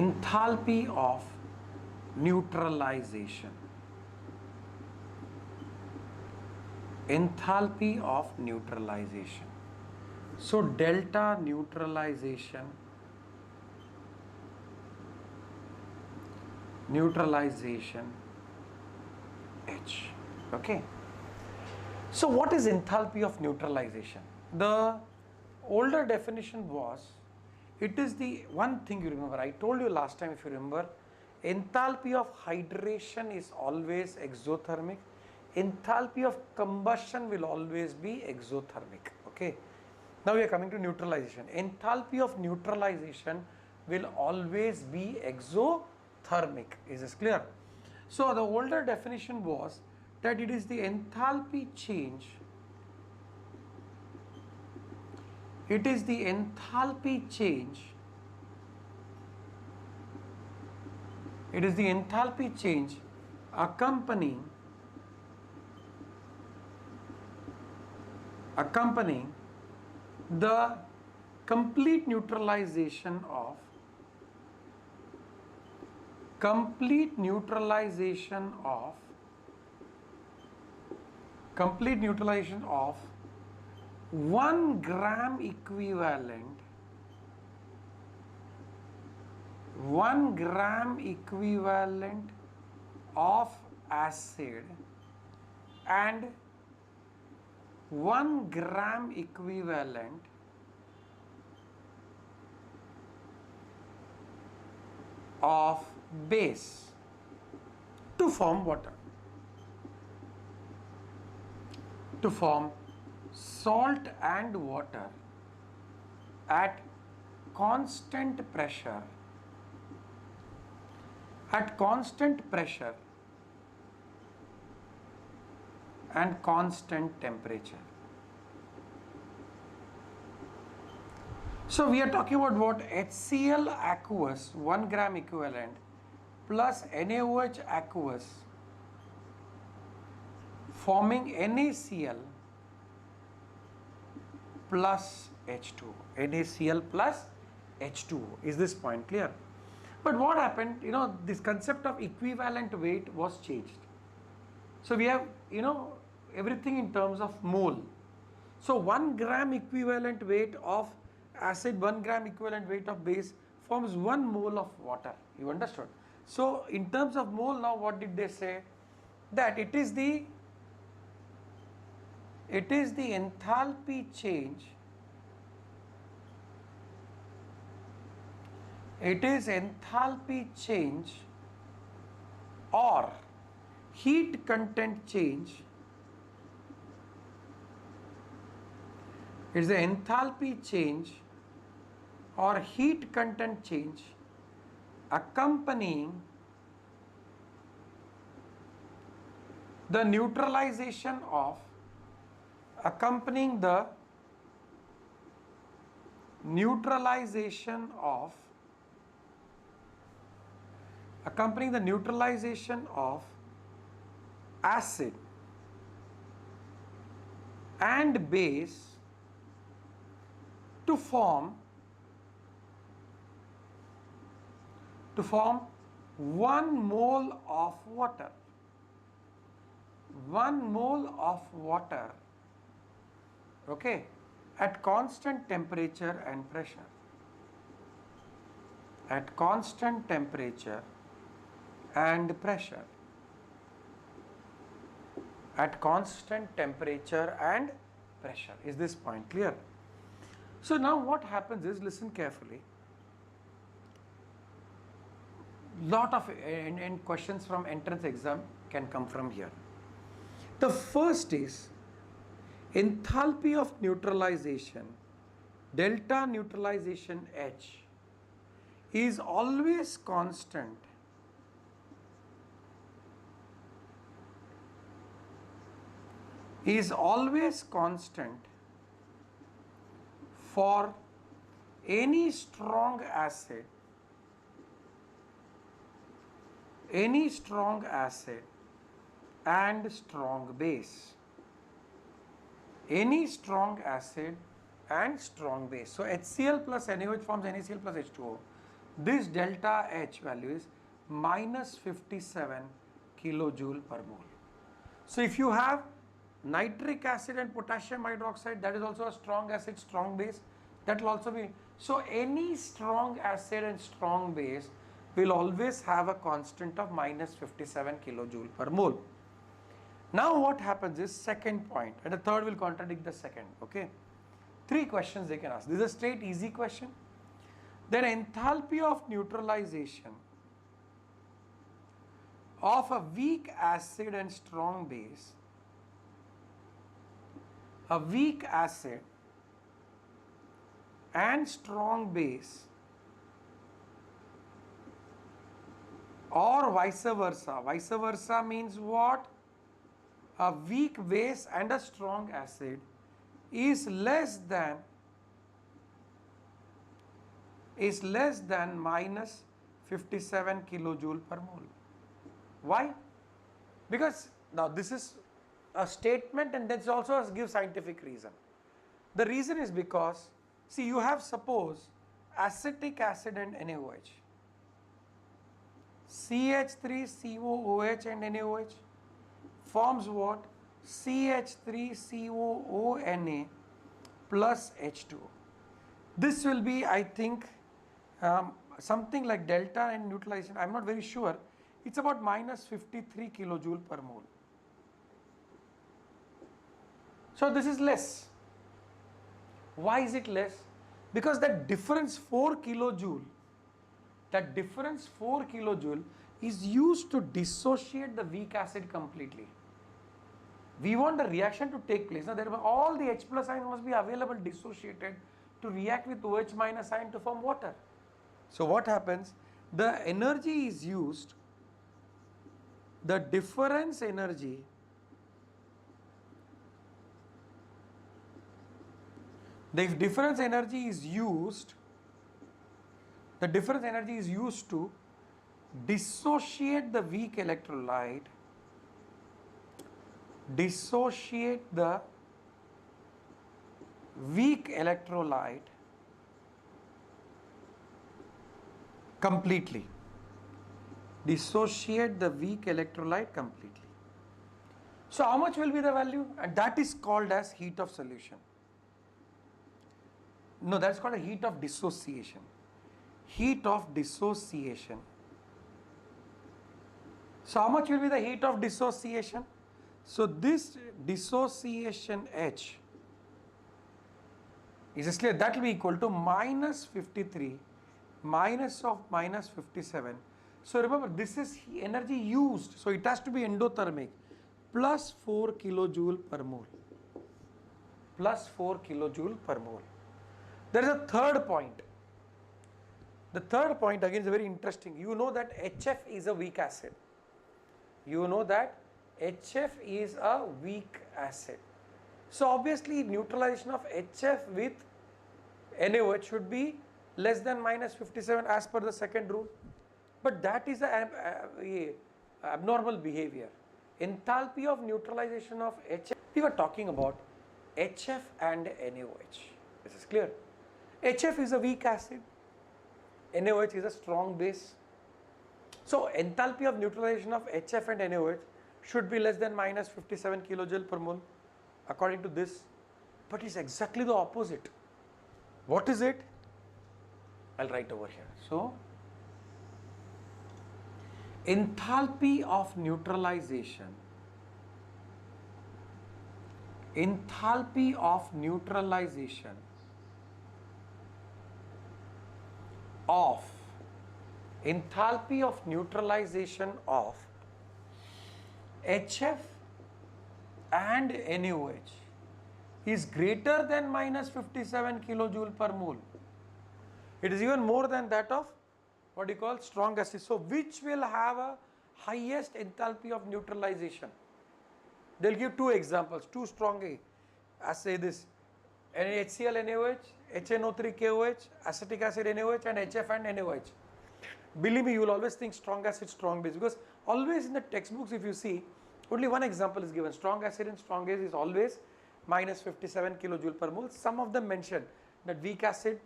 Enthalpy of neutralization. Enthalpy of neutralization. So delta neutralization H. Okay. So what is enthalpy of neutralization? The older definition was, it is the one thing you remember, I told you last time, if you remember, enthalpy of hydration is always exothermic, enthalpy of combustion will always be exothermic. Okay. Now we are coming to neutralization. Enthalpy of neutralization will always be exothermic. Is this clear? So the older definition was that it is the enthalpy change. It is the enthalpy change. It is the enthalpy change accompanying the complete neutralization of complete neutralization of 1 gram equivalent 1 gram equivalent of acid and 1 gram equivalent of base to form water, to form salt and water at constant pressure and constant temperature. So we are talking about what? HCl aqueous 1 gram equivalent plus NaOH aqueous forming NaCl plus H2O. NaCl plus H2O. Is this point clear? But what happened? This concept of equivalent weight was changed. So we have, everything in terms of mole. So 1 gram equivalent weight of acid, 1 gram equivalent weight of base forms 1 mole of water. You understood? So in terms of mole, now what did they say? That it is the enthalpy change. It is enthalpy change or heat content change. It is the enthalpy change or heat content change accompanying the neutralization of acid and base to form 1 mole of water. 1 mole of water, okay, at constant temperature and pressure. At constant temperature and pressure. At constant temperature and pressure. Is this point clear? So now what happens is, listen carefully. Lot of questions from entrance exam can come from here. The first is enthalpy of neutralization, delta neutralization H is always constant for any strong acid and strong base. Any strong acid and strong base. So HCl plus NaOH forms NaCl plus H2O. this delta H value is minus 57 kilojoule per mole. So if you have nitric acid and potassium hydroxide, that is also a strong acid, strong base, that will also be. So any strong acid and strong base will always have a constant of minus 57 kilojoule per mole. Now what happens is, second point, and the third will contradict the second, okay. 3 questions they can ask. This is a straight easy question. Then enthalpy of neutralization of a weak acid and strong base, a weak acid and strong base, or vice versa. Vice versa means what? A weak base and a strong acid is less than minus 57 kilojoule per mole. Why? Because now this is a statement and that's also gives scientific reason. The reason is because, see, you have, suppose, acetic acid and NaOH, CH3COOH and NaOH forms what? CH3COONA plus H2O. This will be, I think, something like delta and neutralization, I am not very sure. It's about minus 53 kilojoule per mole. So this is less. Why is it less? Because that difference 4 kilojoule, is used to dissociate the weak acid completely. We want the reaction to take place. Now, all the H plus ion must be available dissociated to react with OH minus ion to form water. So what happens? The energy is used, the difference energy is used to dissociate the weak electrolyte, completely. So how much will be the value? And that is called as heat of solution. No, that's called a heat of dissociation. So how much will be the heat of dissociation? So this dissociation H is clear, that will be equal to minus 53 minus of minus 57. So remember, this is energy used, so it has to be endothermic, plus 4 kilojoule per mole. There is a third point. The third point again is very interesting. You know that HF is a weak acid. So obviously neutralization of HF with NaOH should be less than minus 57 as per the second rule. But that is a abnormal behavior. Enthalpy of neutralization of HF, we were talking about HF and NaOH. This is clear. HF is a weak acid, NaOH is a strong base. So enthalpy of neutralization of HF and NaOH should be less than minus 57 kilojoule per mole according to this, but it's exactly the opposite. What is it? I'll write over here. So enthalpy of neutralization of HF and NaOH is greater than minus 57 kilojoule per mole. It is even more than that of what you call strong acid. So which will have a highest enthalpy of neutralization? They will give 2 examples, 2 strong, as say this, HCl NaOH, HNO3 KOH, acetic acid NaOH, and HF and NaOH. Believe me, you will always think strong acid, strong base, because always in the textbooks if you see, only one example is given. Strong acid and strong base is always minus 57 kilojoule per mole. Some of them mention that weak acid,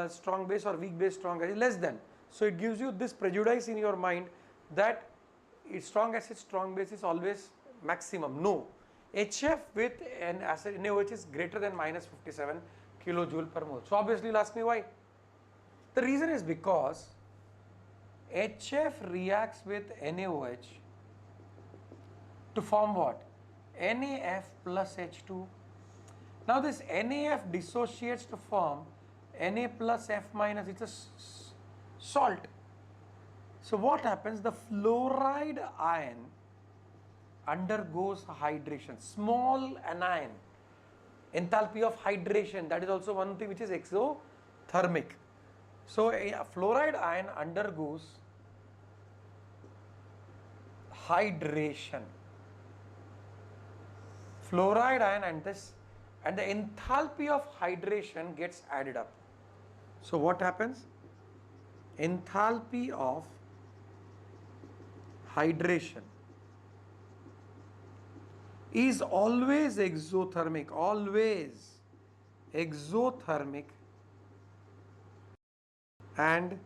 strong base, or weak base, strong acid less than. So it gives you this prejudice in your mind that strong acid, strong base is always maximum. No, HF with an acid NaOH is greater than minus 57 kilojoule per mole. So obviously you'll ask me why. The reason is because HF reacts with NaOH to form what? NaF plus H2. Now this NaF dissociates to form Na plus F minus. It's a salt. So what happens? The fluoride ion undergoes hydration, small anion, enthalpy of hydration. That is also one thing which is exothermic. So a fluoride ion undergoes hydration. Fluoride ion and the enthalpy of hydration gets added up. So what happens? Enthalpy of hydration is always exothermic, and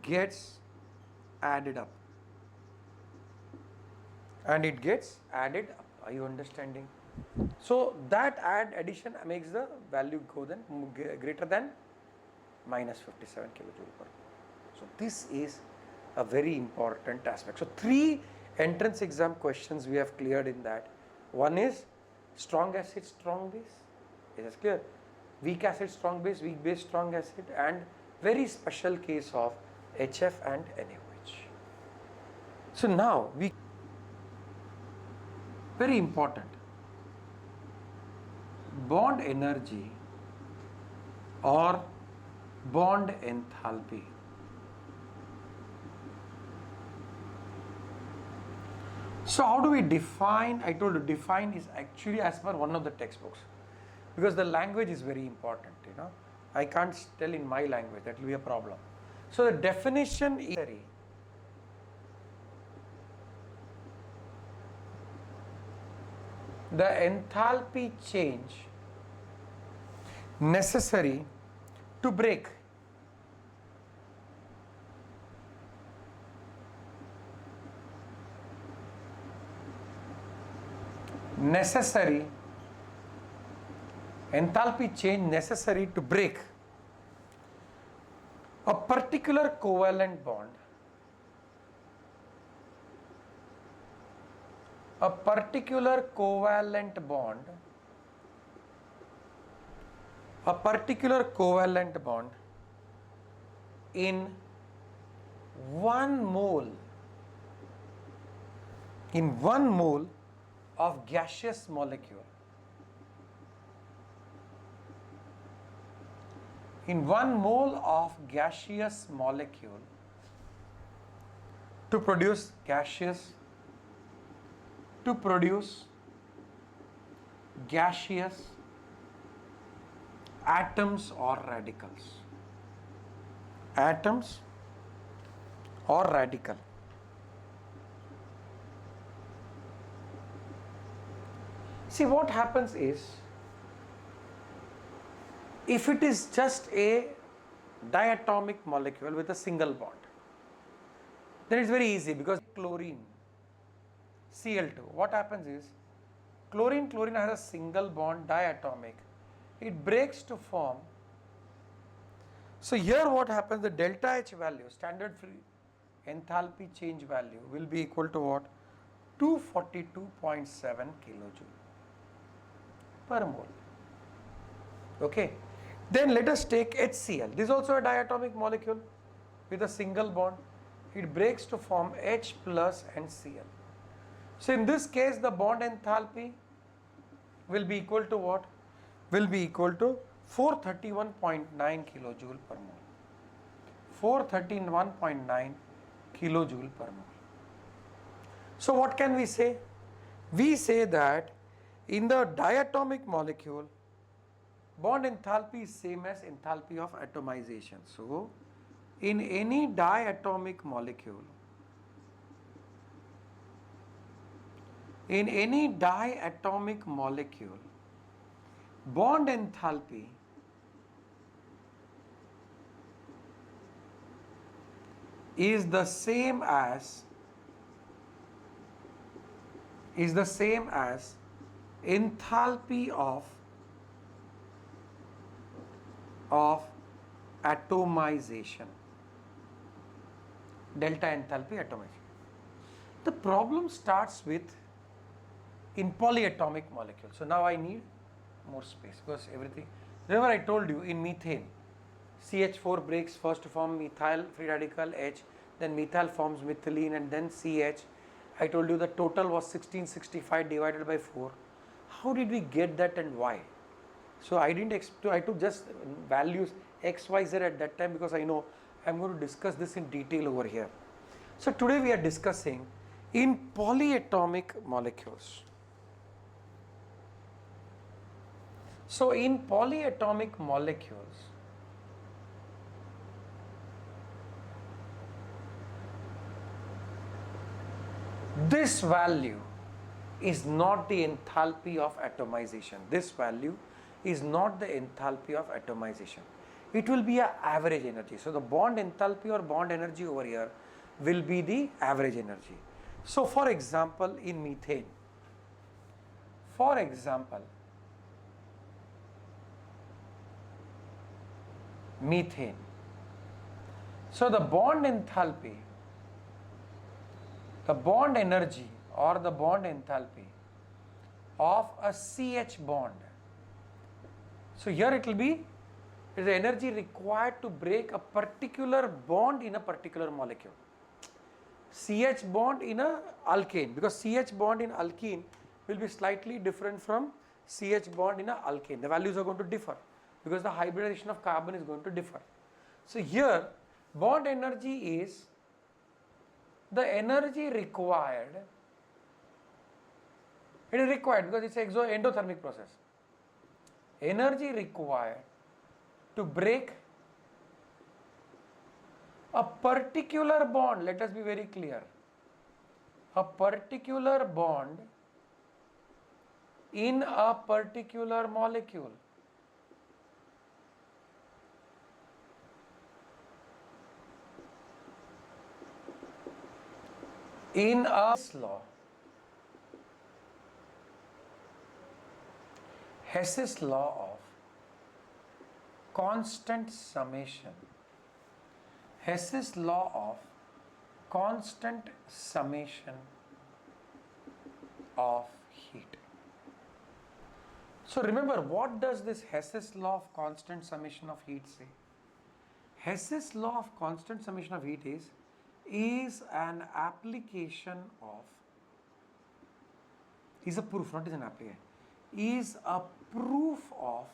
gets added up. And it gets added up. Are you understanding? So that addition makes the value go then greater than minus 57 kilojoule per mole. So this is a very important aspect. So 3 entrance exam questions we have cleared in that. One is strong acid, strong base. It is clear. Weak acid, strong base, weak base, strong acid, and very special case of HF and NaOH. So now very important, bond energy or bond enthalpy. So how do we define? I told you define is actually as per one of the textbooks, because the language is very important, I can't tell in my language, that will be a problem. So the definition is the enthalpy change necessary to break enthalpy change necessary to break a particular covalent bond, in 1 mole of gaseous molecule. In 1 mole of gaseous molecule to produce gaseous atoms or radical. See, what happens is, if it is just a diatomic molecule with a single bond, then it's very easy, because chlorine, Cl2, what happens is, chlorine has a single bond, diatomic, it breaks to form. So here what happens, the delta H value, standard free enthalpy change value, will be equal to what? 242.7 kilojoule per mole. Okay. Then let us take HCl. This is also a diatomic molecule with a single bond. It breaks to form H plus and Cl. So in this case, the bond enthalpy will be equal to what? Will be equal to 431.9 kilojoule per mole. 431.9 kilojoule per mole. So what can we say? We say that in the diatomic molecule, bond enthalpy is same as enthalpy of atomization. So in any diatomic molecule, bond enthalpy is the same as enthalpy of atomization, delta enthalpy atomization. The problem starts with in polyatomic molecules. So now I need more space because everything, remember I told you in methane, CH4 breaks first to form methyl free radical H, then methyl forms methylene and then CH. I told you the total was 1665 divided by 4. How did we get that and why? So I took just values X, Y, Z at that time because I know I'm going to discuss this in detail over here. So today we are discussing in polyatomic molecules. So in polyatomic molecules, this value is not the enthalpy of atomization. This value is not the enthalpy of atomization. It will be an average energy. So the bond enthalpy or bond energy over here will be the average energy. So for example, in methane, so the bond enthalpy, the bond energy or the bond enthalpy of a CH bond. So here it will be the energy required to break a particular bond in a particular molecule. CH bond in a alkane, because CH bond in alkene will be slightly different from CH bond in a alkane. The values are going to differ because the hybridization of carbon is going to differ. So here bond energy is the energy required. It is required because it's an endothermic process. Energy required to break a particular bond, let us be very clear, a particular bond in a particular molecule. In a law, Hess's law of constant summation, Hess's law of constant summation of heat. So remember, what does this Hess's law of constant summation of heat say? Hess's law of constant summation of heat is an application of, is a proof, not is an application, is a proof of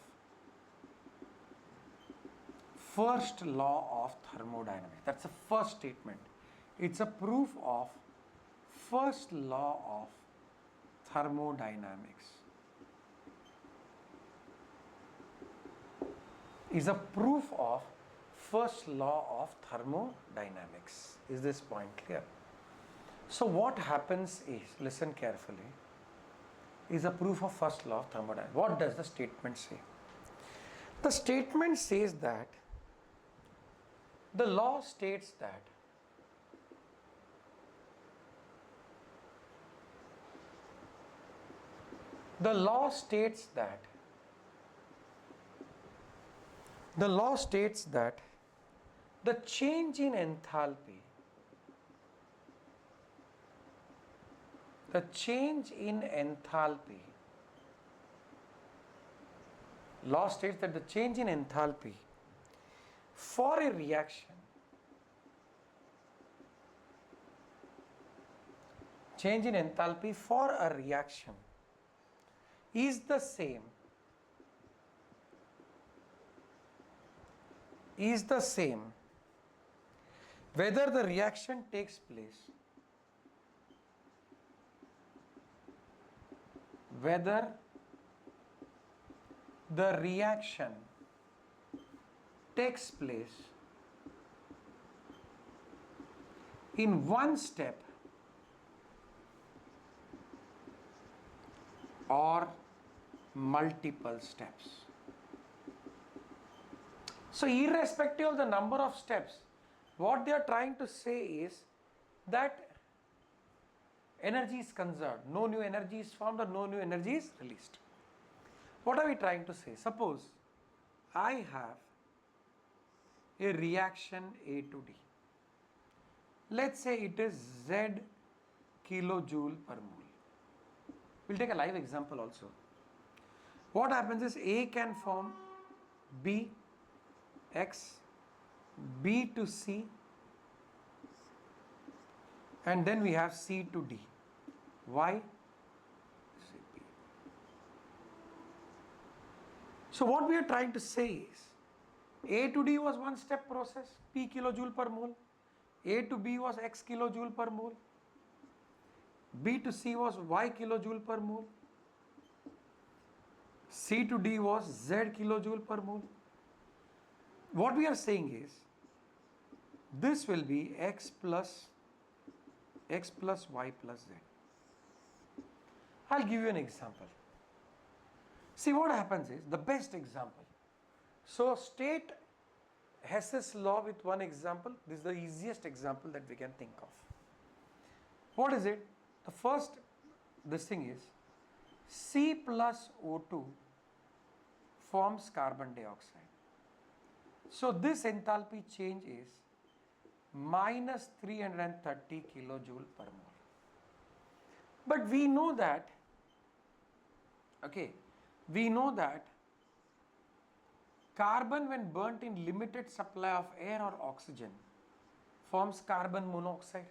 first law of thermodynamics. That's the first statement. It's a proof of first law of thermodynamics. Is a proof of first law of thermodynamics. Is this point clear? So what happens is, listen carefully, is a proof of first law of thermodynamics. What does the statement say? The statement says that the law states that the law states that the change in enthalpy, law states that the change in enthalpy for a reaction, is the same whether the reaction takes place, whether the reaction takes place in one step or multiple steps. So irrespective of the number of steps, What they are trying to say is that energy is conserved, no new energy is formed or no new energy is released. What are we trying to say? Suppose I have a reaction A to D. Let's say it is Z kilojoule per mole. We'll take a live example also. What happens is A can form B, X, B to C, and then we have C to D. Y, C, B. So what we are trying to say is A to D was one step process, P kilojoule per mole. A to B was X kilojoule per mole. B to C was Y kilojoule per mole. C to D was Z kilojoule per mole. What we are saying is this will be X plus Y plus Z. I'll give you an example. See, what happens is the best example. So state Hess's law with one example. This is the easiest example that we can think of. What is it? The first, this thing is C plus O2 forms carbon dioxide. So this enthalpy change is minus 330 kilojoule per mole. But we know that, we know that carbon, when burnt in limited supply of air or oxygen, forms carbon monoxide.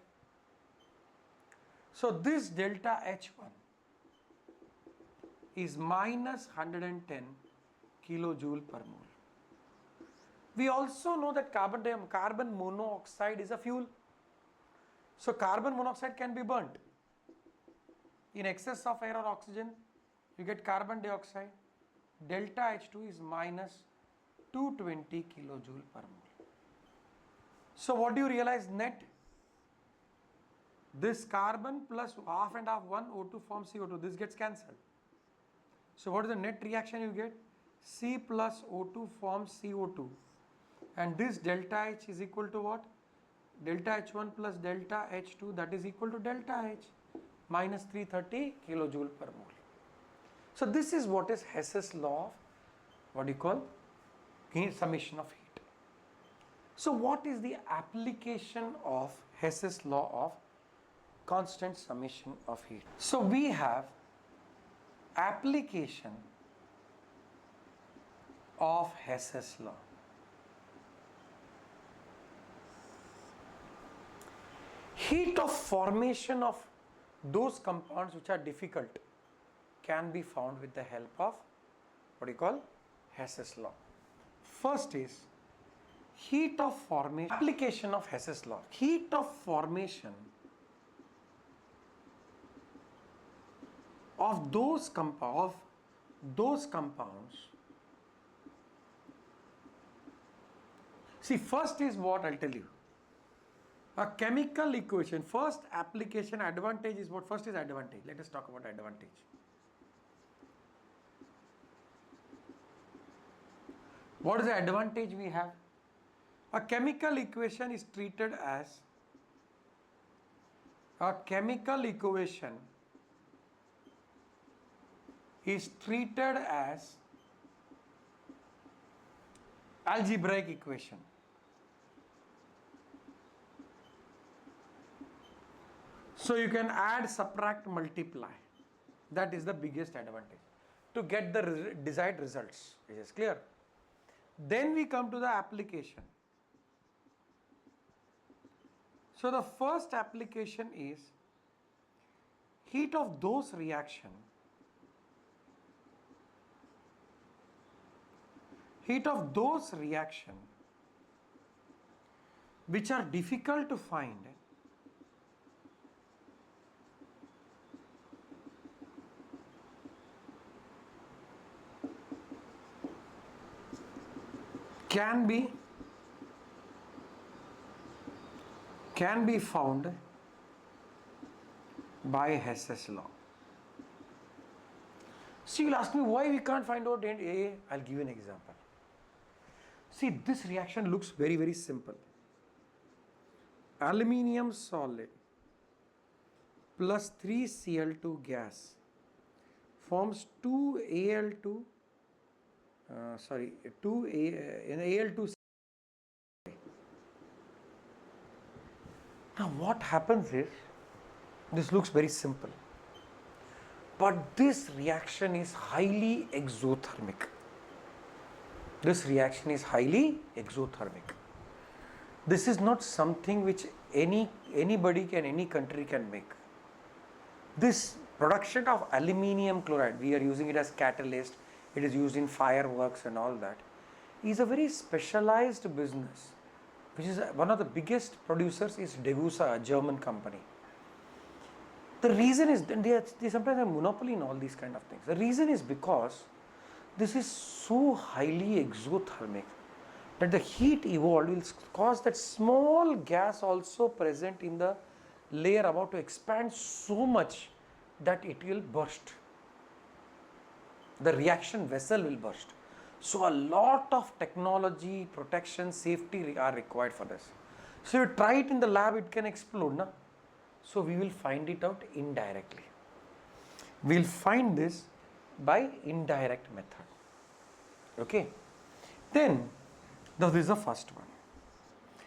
So this delta H1 is minus 110 kilojoule per mole. We also know that carbon monoxide is a fuel. So carbon monoxide can be burnt. In excess of air or oxygen, you get carbon dioxide. Delta H2 is minus 220 kilojoule per mole. So what do you realize net? This carbon plus half and half 1 O2 forms CO2. This gets cancelled. So what is the net reaction you get? C plus O2 forms CO2. And this delta H is equal to what? Delta H1 plus delta H2, that is equal to delta H minus 330 kilojoule per mole. So this is what is Hess's law of what you call summation of heat. So what is the application of Hess's law of constant summation of heat? So we have application of Hess's law. Heat of formation of those compounds which are difficult can be found with the help of what you call Hess's law. First is heat of formation, application of Hess's law. Heat of formation of those compounds. See, first is what I'll tell you. A chemical equation. First application advantage is what? First is advantage. Let us talk about advantage. What is the advantage we have? A chemical equation is treated as algebraic equation. So you can add, subtract, multiply. That is the biggest advantage to get the desired results. It is clear. Then we come to the application. So the first application is heat of those reaction which are difficult to find can be found by Hess's law. So you'll ask me why we can't find out A. I'll give you an example. See, this reaction looks very, very simple. aluminium solid plus 3Cl2 gas forms 2Al2 Al2. Now what happens is, this looks very simple, but this reaction is highly exothermic. This reaction is highly exothermic. This is not something which anybody can, any country can make. This production of aluminium chloride, we are using it as catalyst, it is used in fireworks and all that, is a very specialized business, which is one of the biggest producers is Degussa, a German company. The reason is, they sometimes have monopoly in all these kind of things. The reason is because this is so highly exothermic that the heat evolved will cause that small gas also present in the layer about to expand so much that it will burst. The reaction vessel will burst. So a lot of technology, protection, safety are required for this. So you try it in the lab, it can explode, na? So we will find it out indirectly. We will find this by indirect method. Okay. Then, this is the first one.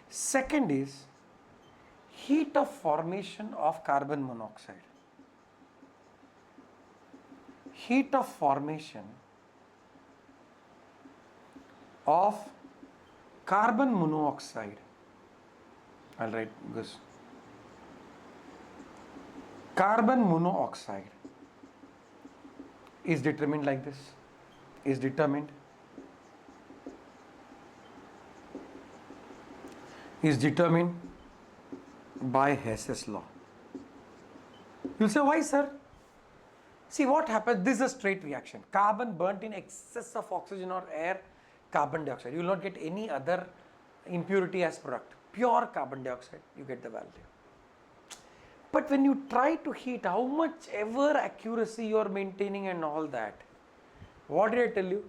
Second is heat of formation of carbon monoxide. Heat of formation of carbon monoxide. I'll write this. Carbon monoxide is determined like this. Is determined by Hess's law. You'll say, why, sir? See what happens, this is a straight reaction. Carbon burnt in excess of oxygen or air, carbon dioxide. You will not get any other impurity as product. Pure carbon dioxide, you get the value. But when you try to heat, how much ever accuracy you are maintaining and all that, what did I tell you?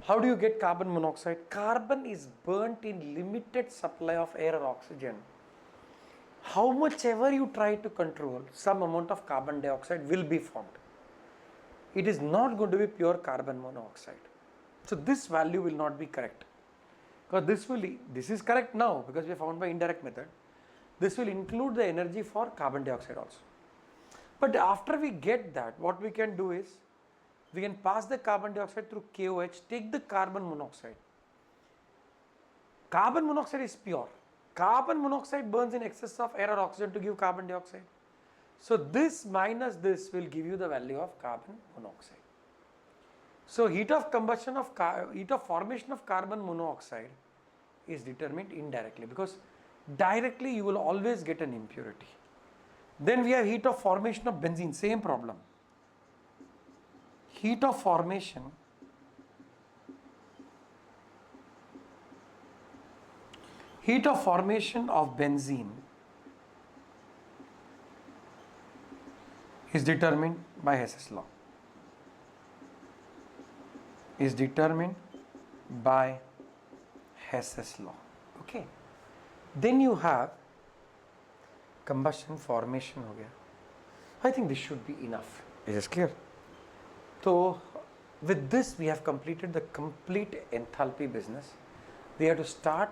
How do you get carbon monoxide? Carbon is burnt in limited supply of air or oxygen. How much ever you try to control, some amount of carbon dioxide will be formed. It is not going to be pure carbon monoxide. So this value will not be correct. Because this is correct now because we have found by indirect method. This will include the energy for carbon dioxide also. But after we get that, what we can do is, we can pass the carbon dioxide through KOH, take the carbon monoxide. Carbon monoxide is pure. Carbon monoxide burns in excess of air or oxygen to give carbon dioxide. So this minus this will give you the value of carbon monoxide. So heat of formation of carbon monoxide is determined indirectly, because directly you will always get an impurity. Then we have heat of formation of benzene, same problem. Heat of formation of benzene is determined by Hess's law. Okay. Then you have combustion formation ho gaya. I think this should be enough. Is this clear? So with this we have completed the complete enthalpy business. We have to start